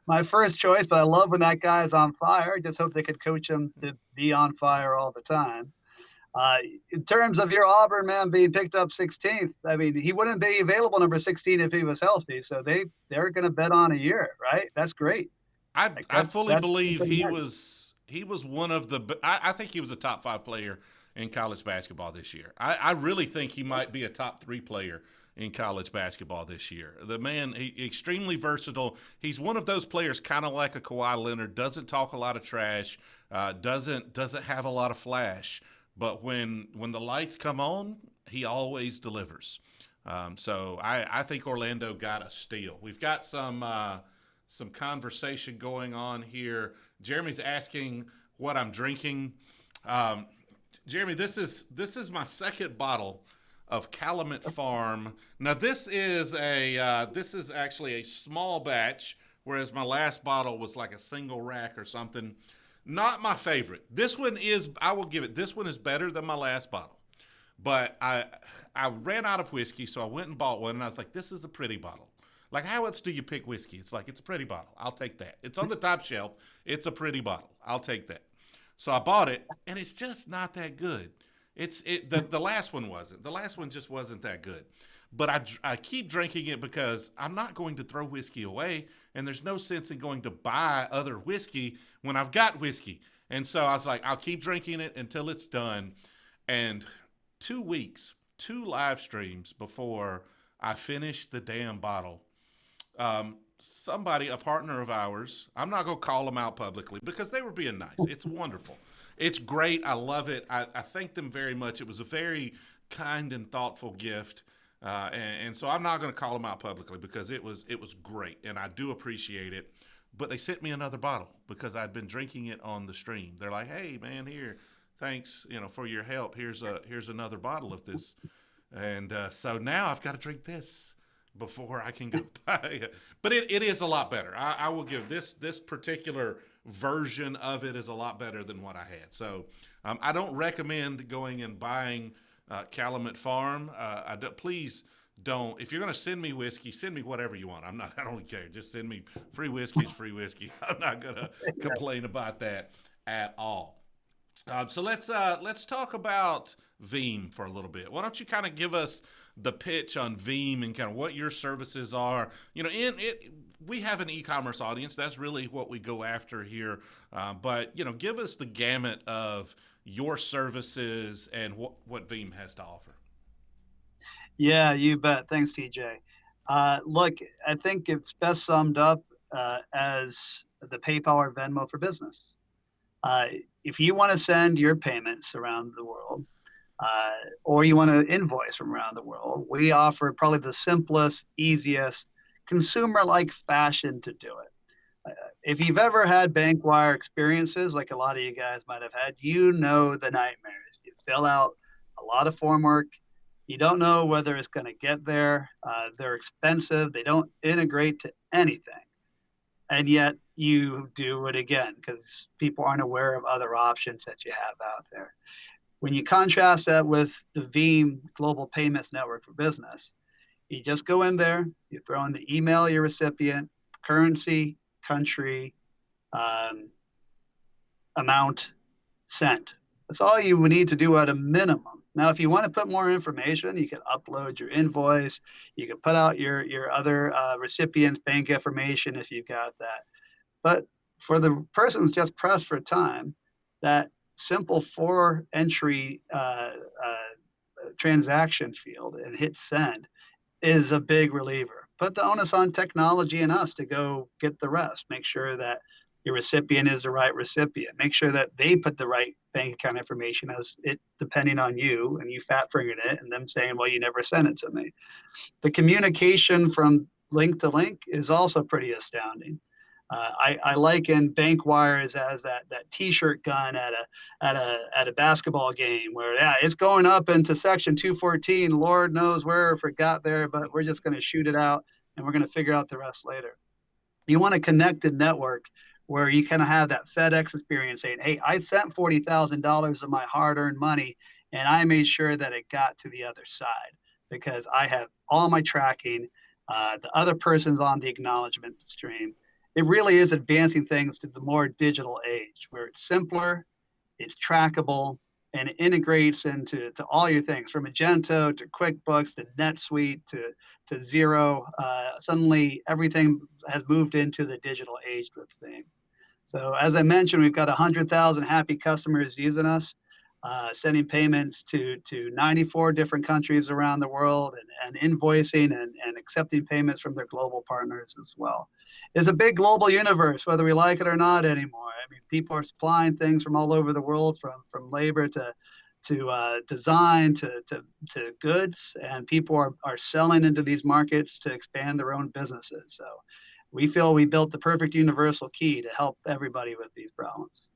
my first choice, but I love when that guy is on fire. I just hope they could coach him to be on fire all the time. In terms of your Auburn man being picked up 16th, I mean, he wouldn't be available number 16 if he was healthy. So they're going to bet on a year, right? That's great. I fully believe he was one of the. I think he was a top 5 player in college basketball this year. I really think he might be a top 3 player in college basketball this year. The man, extremely versatile. He's one of those players, kind of like a Kawhi Leonard. Doesn't talk a lot of trash. Doesn't have a lot of flash. But when the lights come on, he always delivers. So I think Orlando got a steal. We've got some conversation going on here. Jeremy's asking what I'm drinking. Jeremy, this is my second bottle of Calumet Farm. Now this is actually a small batch, whereas my last bottle was like a single rack or something. Not my favorite. This one is, I will give it, this one is better than my last bottle. But I ran out of whiskey, so I went and bought one, and I was like, this is a pretty bottle. Like, how else do you pick whiskey? It's like, it's a pretty bottle. I'll take that. It's on the top shelf. It's a pretty bottle. I'll take that. So I bought it, and it's just not that good. The last one wasn't. The last one just wasn't that good. but I keep drinking it because I'm not going to throw whiskey away, and there's no sense in going to buy other whiskey when I've got whiskey. And so I was like, I'll keep drinking it until it's done. And 2 weeks, two live streams before I finished the damn bottle, somebody, a partner of ours, I'm not going to call them out publicly because they were being nice. It's wonderful. It's great. I love it. I thank them very much. It was a very kind and thoughtful gift. And so I'm not going to call them out publicly because it was great, and I do appreciate it. But they sent me another bottle because I'd been drinking it on the stream. They're like, "Hey, man, here, thanks, for your help. Here's another bottle of this." And so now I've got to drink this before I can go buy it. But it is a lot better. I will give this particular version of it is a lot better than what I had. So I don't recommend going and buying Calumet Farm. Please don't. If you're going to send me whiskey, send me whatever you want. I don't care. Just send me free whiskey is free whiskey. I'm not going to complain about that at all. So let's talk about Veem for a little bit. Why don't you kind of give us the pitch on Veem and kind of what your services are? We have an e-commerce audience. That's really what we go after here. But give us the gamut of your services and what Veem has to offer. Yeah, you bet. Thanks, TJ. Look, I think it's best summed up as the PayPal or Venmo for business. If you want to send your payments around the world, or you want to invoice from around the world, we offer probably the simplest, easiest, consumer-like fashion to do it. If you've ever had bank wire experiences, like a lot of you guys might have had, the nightmares. You fill out a lot of form work. You don't know whether it's going to get there. They're expensive. They don't integrate to anything. And yet you do it again because people aren't aware of other options that you have out there. When you contrast that with the Veem Global Payments Network for Business, you just go in there, you throw in the email of your recipient, currency, country, amount, sent. That's all you would need to do at a minimum. Now, if you want to put more information, you can upload your invoice. You can put out your other recipient's bank information if you've got that. But for the person who's just pressed for time, that simple 4-entry transaction field and hit send is a big reliever. Put the onus on technology and us to go get the rest. Make sure that your recipient is the right recipient. Make sure that they put the right bank account information as it depending on you, and you fat fingered it and them saying, well, you never sent it to me. The communication from link to link is also pretty astounding. I liken bank wires as that T-shirt gun at a basketball game where it's going up into section 214. Lord knows where if it got there, but we're just going to shoot it out and we're going to figure out the rest later. You want a connected network where you kind of have that FedEx experience saying, hey, I sent $40,000 of my hard-earned money and I made sure that it got to the other side because I have all my tracking. The other person's on the acknowledgement stream. It really is advancing things to the more digital age where it's simpler, it's trackable, and it integrates into all your things from Magento to QuickBooks to NetSuite to Xero. Suddenly, everything has moved into the digital age with Veem. So as I mentioned, we've got 100,000 happy customers using us, sending payments to 94 different countries around the world and invoicing and accepting payments from their global partners as well. It's a big global universe, whether we like it or not anymore. I mean, people are supplying things from all over the world, from labor to design to goods, and people are selling into these markets to expand their own businesses. So we feel we built the perfect universal key to help everybody with these problems.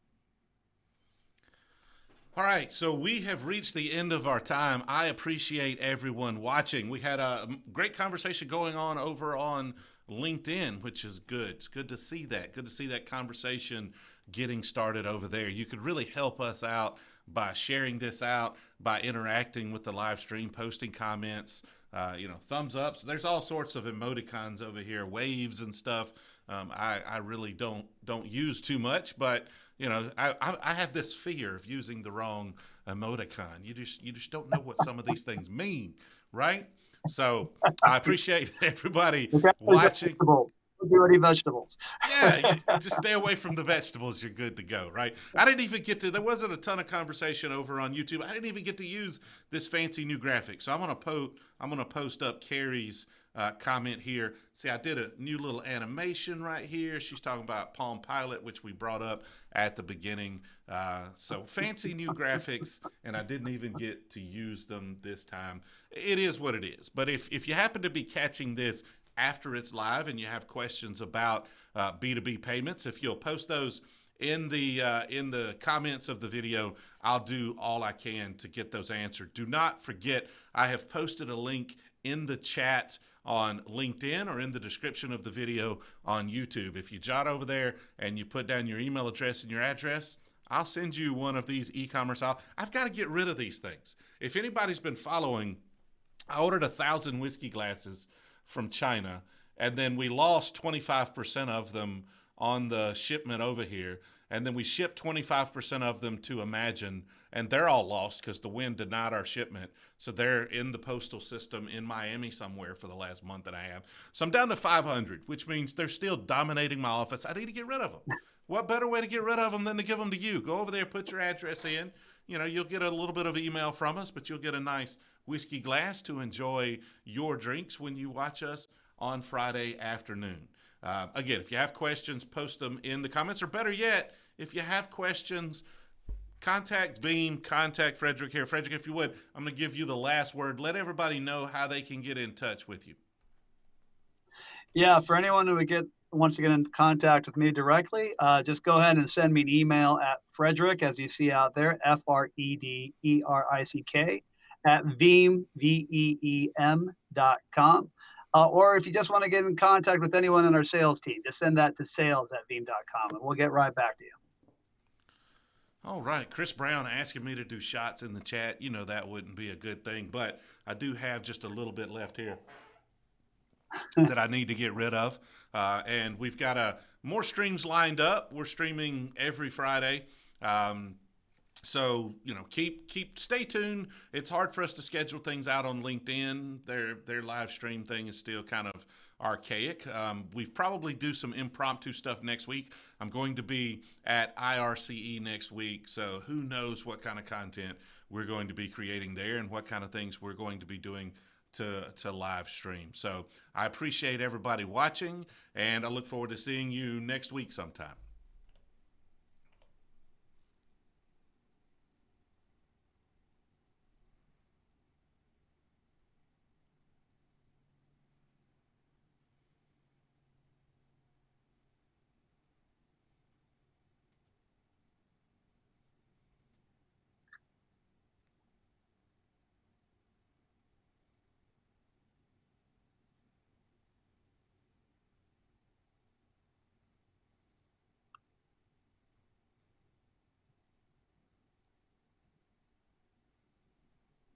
All right, so we have reached the end of our time. I appreciate everyone watching. We had a great conversation going on over on LinkedIn, which is good. It's good to see that. Good to see that conversation getting started over there. You could really help us out by sharing this out, by interacting with the live stream, posting comments, thumbs ups. There's all sorts of emoticons over here, waves and stuff. I really don't use too much, but I have this fear of using the wrong emoticon. You just don't know what some of these things mean, right? So I appreciate everybody Especially watching. vegetables. Don't do any vegetables. Yeah, you just stay away from the vegetables. You're good to go, right? I didn't even get to. There wasn't a ton of conversation over on YouTube. I didn't even get to use this fancy new graphic. So I'm gonna post up Carrie's comment here. See, I did a new little animation right here. She's talking about Palm Pilot, which we brought up at the beginning. So fancy new graphics, and I didn't even get to use them this time. It is what it is. But if you happen to be catching this after it's live and you have questions about B2B payments, if you'll post those in the comments of the video, I'll do all I can to get those answered. Do not forget, I have posted a link in the chat on LinkedIn or in the description of the video on YouTube. If you jot over there and you put down your email address and your address, I'll send you one of these e-commerce. I've got to get rid of these things. If anybody's been following, I ordered 1,000 whiskey glasses from China, and then we lost 25% of them on the shipment over here, and then we shipped 25% of them to Imagine, and they're all lost because the wind denied our shipment. So they're in the postal system in Miami somewhere for the last month and a half. So I'm down to 500, which means they're still dominating my office. I need to get rid of them. What better way to get rid of them than to give them to you? Go over there, put your address in. You know, you'll get a little bit of email from us, but you'll get a nice whiskey glass to enjoy your drinks when you watch us on Friday afternoon. Again, if you have questions, post them in the comments, or better yet, if you have questions, contact Veem, contact Frederick here. Frederick, if you would, I'm going to give you the last word. Let everybody know how they can get in touch with you. Yeah, for anyone who wants to get in contact with me directly, just go ahead and send me an email at Frederick, as you see out there, Frederick, at Veem, Veem.com. Or if you just want to get in contact with anyone in our sales team, just send that to sales@veem.com, and we'll get right back to you. All right. Chris Brown asking me to do shots in the chat. You know that wouldn't be a good thing, but I do have just a little bit left here that I need to get rid of. And we've got more streams lined up. We're streaming every Friday. So, you know, stay tuned. It's hard for us to schedule things out on LinkedIn. Their live stream thing is still kind of archaic. We probably do some impromptu stuff next week. I'm going to be at IRCE next week, so who knows what kind of content we're going to be creating there and what kind of things we're going to be doing to live stream. So I appreciate everybody watching, and I look forward to seeing you next week sometime.